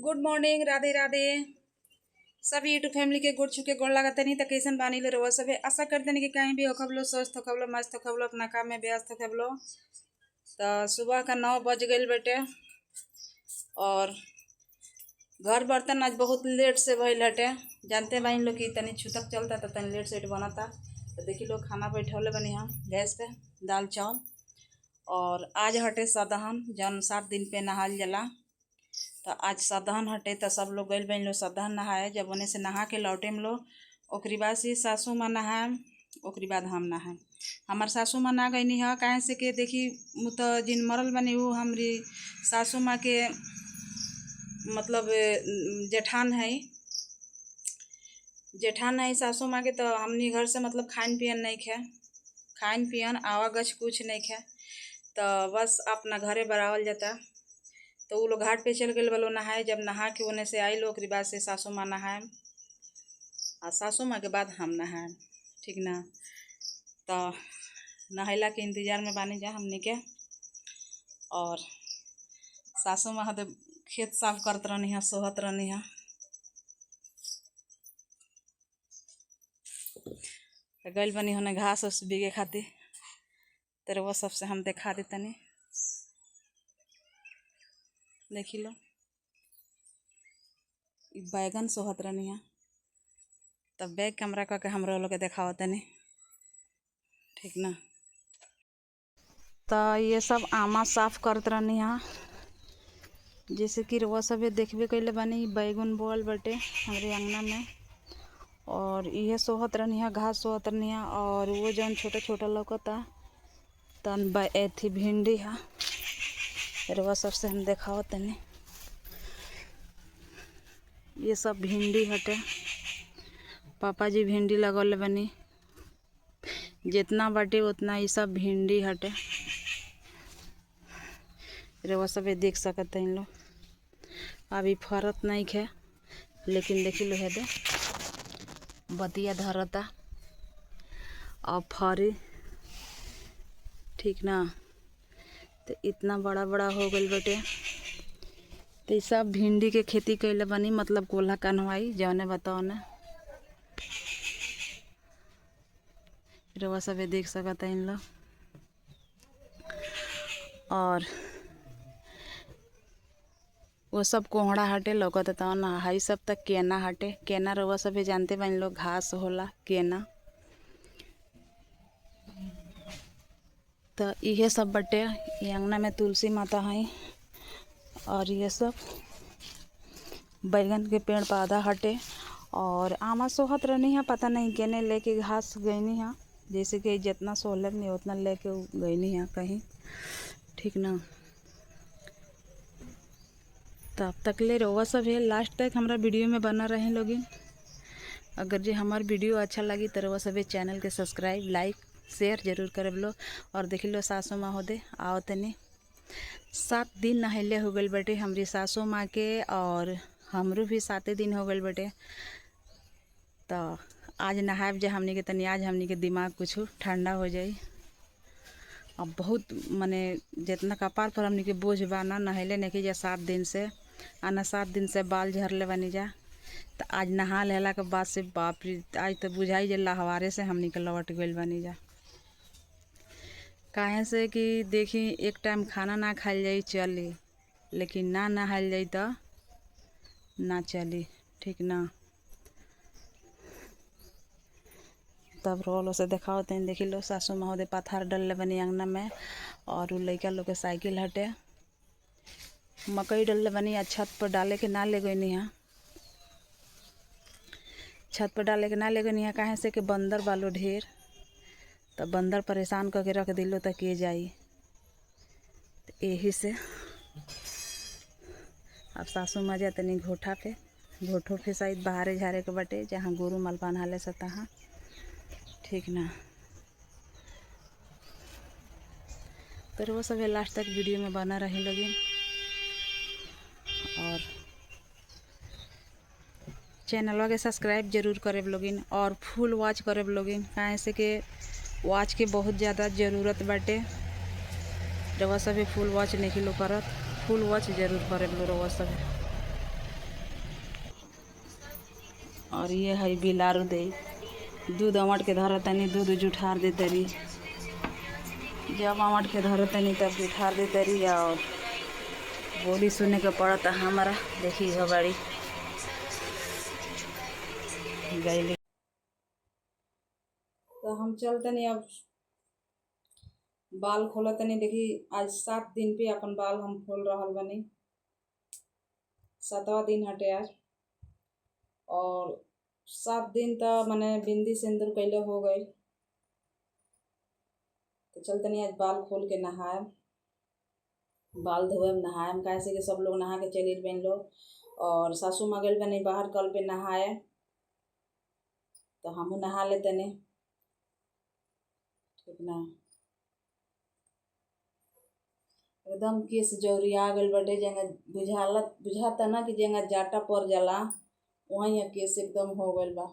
Good morning, Radhe Radhe. सभी YouTube family के गुड़ छुके गोड़ लागत नहीं तो कैसन बानी लो रहो सब आशा करते नहीं कि कहीं भी हो खबलो स्वस्थ हो खबलो मस्त हो खबलो अपना काम में व्यस्त हो खबलो। तो सुबह का 9 बज गए बेटे और घर बर्तन आज बहुत लेट से भइल हटे। जानते बाइन लोग कि तनी छुतक चलता तो तनी लेट सेट बनता। तो देखी लोग खाना बैठौले बनी हम गैस पे दाल चावल। और आज हटे सदहन जौन 7 दिन पे नहाल जला। तो आज सदहन हटे तो सब लोग गइल बन लो सदहन नहाए। जब उन्हें से नहा के लौटे हम लोग ओकरी बाद से सासू माँ नहाए ओकरी बाद हम नहाए। हमार सासू माँ ना गई है कहे से कि देखी तो जिन मरल बनी वो हमारी सासू माँ के मतलब जेठान है सासू माँ के। तो हमनी घर से मतलब खान पियन नहीं खे खान पियन आवागछ कुछ नहीं खे। तो बस अपना घरे बरावल जाता। तो वो लोग घाट पे चल गए बोलो नहाए। जब नहा के उन्हें से आई लोग ओकरी बाद से सासू माँ नहाए और सासू माँ के बाद हम नहाए। ठीक ना। तो नहैला के इंतजार में बानी जा हमने के। और सासू माँ तो खेत साफ करत रहनी है सोहत रहनी है। तो गइल बनी होने घास उस बीगे खातिर। तेरे वो सबसे हम देखा दे तनी देखी लो बैगन सोहत रहनी है। तब बैग कैमरा करके हम लोग के देखाओ तनी ठीक ना। तो ये सब आमा साफ करत रहनी है जैसे कि वो सब देखबे कैले बनी बैगन बोल बटे हमारे अंगना में। और ये सोहत रहनी है घास सोहत रहनी है। और वो जौन छोटा छोटा लौकता तन एथी भिंडी है रवा सबसे हम देखाओ तनी। ये सब भिंडी हटे पापा जी भिंडी लगौले बनी जितना बाटे उतना ये सब भिंडी हटे रवा सब देख सकते हैं लोग। अभी फरत नहीं खे लेकिन देखी लो है दे बतिया धरता और फरी ठीक ना। तो इतना बड़ा बड़ा हो गई बेटे। तो ये सब भिंडी के खेती कैले बनी मतलब कोल्हा कन्हवाई जौने बताओ ने रवा सब देख सकता इन लोग। और वो सब कोहड़ा हटे लौकत था ना हाई सब तक केना हटे केना रवा सब जानते बन लोग घास होला केना। तो ये सब बटे ये अंगना में तुलसी माता है। और ये सब बैगन के पेड़ पौधा हटे। और आमा सोहत रहनी है पता नहीं केने लेके घास गईनी है जैसे कि जितना सोहलत नहीं उतना लेके गईनी है कहीं ठीक ना। तब तक ले रवा सब है लास्ट तक हमारा वीडियो में बना रहे लोग। अगर जो हमार वीडियो अच्छा लगी तो रवा सब चैनल के सब्सक्राइब लाइक शेयर जरूर करे लो। और देख लो सासू माँ हो दे आओ तनी 7 दिन नहले हो गए बेटे हमारी सासू माँ के और हमरो भी 7 दिन हो गए बेटे। तो आज नहाए जा हमनी के तनी आज हमनी के दिमाग कुछ ठंडा हो जाए। अब बहुत माने जितना कपार पर हमनी के बोझ बाना नहले नहीं जा 7 दिन से आना 7 दिन से बाल झरले बनी जा। तो आज नहा लेला के बाद से बाप रे आज तो बुझाई जला हवारे से हमनी के लौट गइल बनी जा। काहे से कि देखी एक टाइम खाना ना खाइल जाई चली लेकिन ना नहाइल जाई तो ना चली ठीक ना। तब रोलो से देखाओ तेन देखी लो सासू माँ दे पत्थर डलले बनी अंगना में। और उ लड़का लोग के साइकिल हटे मकई डलले बनी आ छत पर डाले के ना ले गई है छत पर डाले के ना ले गई है काहे से कि बंदर बालो ढेर। तो बंदर परेशान करके रख दिलो तो के जाई तो यही से अब सासू माँ जा तनी घोठो पे शायद बाहरे झारे के बटे जहाँ गोरू माल बांधाले से तहाँ ठीक ना। तो वो सब लास्ट तक वीडियो में बना रहे लगी। और चैनल के सब्सक्राइब जरूर करे लोगिन और फुल वॉच करे लोगिन काहे से कि वॉच के बहुत ज़्यादा ज़रूरत बाटे। रवा सब फुल वॉच नहीं लो करत फुल वॉच जरूर करे लो रवा सब। और ये है बिलारू दे दूध अमट के धर तनी दूध जुठार दे तरी जब अमट के धर तनी तब जुठार दे तरी और बोली सुनने के पड़ता हमारा। देखी हो बड़ी गईली तो हम चलते नहीं अब बाल खोला तनी। देखी आज 7 दिन पे अपन बाल हम खोल रहा बनी। 7वां दिन हटे आज और 7 दिन तो मैंने बिंदी सिंदूर कैले हो गई। तो चलते नहीं आज बाल खोल के नहाए बाल धोए नहाए कैसे कि सब लोग नहा के चली बन लो और सासू माँ गई बनी बाहर कल पे नहाए तो हम नहा लेते नहीं ठीक ना। एकदम केस जौरिया गल बटे जगह बुझाता ना कि जगह जाटा पड़ जाला वहीं केस एकदम हो गल बा।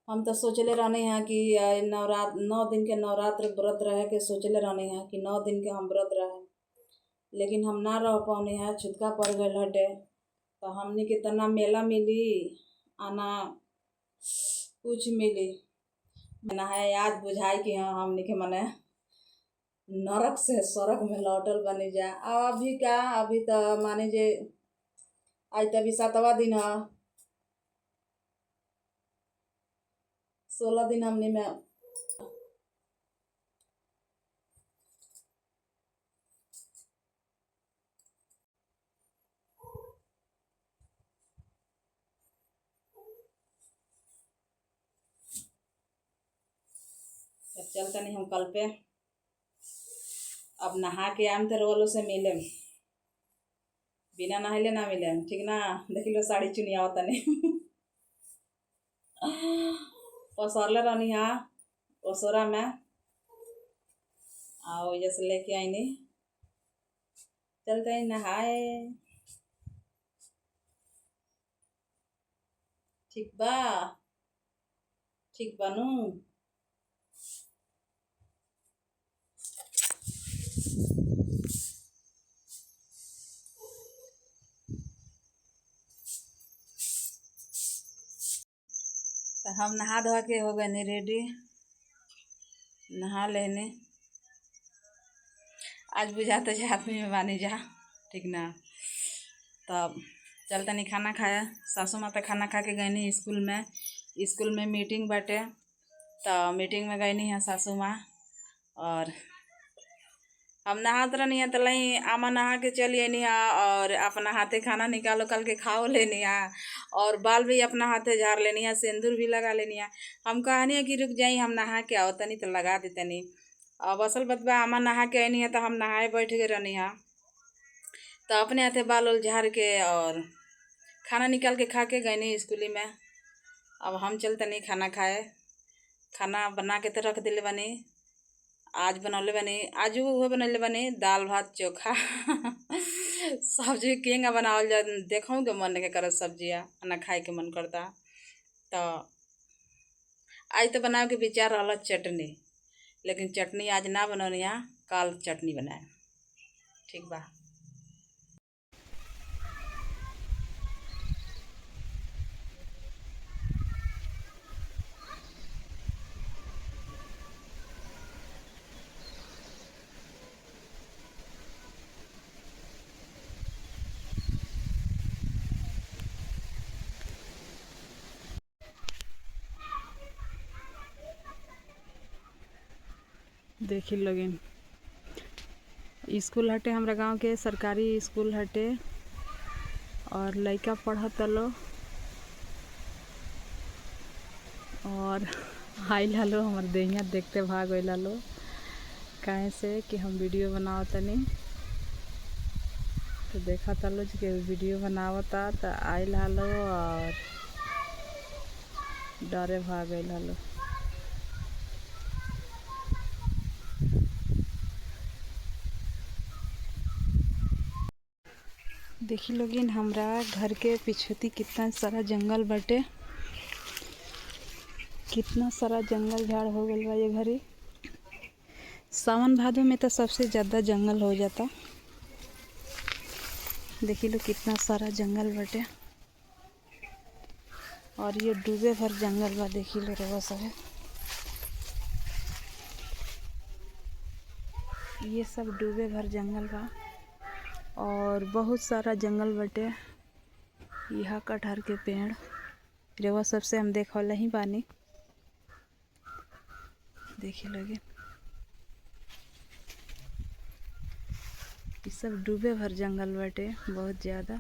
हम तो सोचले रहने हैं कि 9 दिन के नवरात्र व्रत रहे के सोचले रहने हैं कि 9 दिन के हम व्रत रहे लेकिन हम ना रह पाने हैं छुटका पड़ गए हटे। तो हमने के तना मेला मिली आना कुछ मिली ना है याद बुझाई कि हाँ हमने के मने नरक से स्वर्ग में लौटल बने जा। अभी क्या अभी तो माने जे आज तभी 7वां दिन है 16 दिन हमने में चलते नहीं हम कल पे अब नहा के आम तो रोलो से मिले बिना नहाइले ना मिले ठीक ना। देख लो साड़ी चुनिया होता नहीं पसरले रहनी हाँ ओसोरा में आओ जैसे लेके आई नहीं चलते ही नहाए ठीक बनू। तो हम नहा धोआ के हो गए नहीं रेडी नहा लेने आज बुझाते जा आदमी में बानी जा ठीक ना। तब चलते नहीं खाना खाया सासू माँ तो खाना खा के गई नहीं स्कूल में मीटिंग बाटे तो मीटिंग में गई नहीं है सासू माँ और हम नहात रहनी है तो लई आमा नहा के चलिए नहीं और अपना हाथे खाना निकालो कल के खाओ लेनी है और बाल भी अपना हाथे झाड़ लेनी है सिंदूर भी लगा लेनी है। हम कहनी है कि रुक जाई हम नहा के आओ तनी तो लगा देते नहीं। अब असल बतबा आमा नहा के आनी है तो हम नहाए बैठ गए रहनी है तो अपने हाथे बाल उल झाड़ के और खाना निकाल के खा के गए नहीं स्कूली में। अब हम चलते नहीं खाना खाए खाना बना के तो रख दिले बनी आज बनौले बने आज वो बनौले बने दाल भात चोखा सब्जी केंगा बनावल जा देखूँ के मन के करत सब्जिया ना खाए के मन करता। तो आज तो बनावे के विचार रहा चटनी लेकिन चटनी आज ना बनौनी काल चटनी बनाए ठीक बा। देखी लोगिन स्कूल हटे हमरा गांव के सरकारी स्कूल हटे और लड़का पढ़त लो और आई लालो हमार देहिया देखते भाग गई लो काहे से कि हम वीडियो बनाओ तनी तो देखा तलो कि वीडियो बनावता तो आई लालो और डरे भाग गई लो। देखी लोगिन हमरा घर के पिछुती कितना सारा जंगल बटे कितना सारा जंगल झाड़ हो गल बा ये घरी। सावन भादो में तो सबसे ज़्यादा जंगल हो जाता देखी लो कितना सारा जंगल बटे और ये डूबे भर जंगल बा। देखी लो रवा सब, ये सब डूबे भर जंगल बा और बहुत सारा जंगल बटे। यहाँ कटहर के पेड़ रवा सबसे हम देखल ही बानी। देखी लगे ये सब डूबे भर जंगल बटे बहुत ज़्यादा।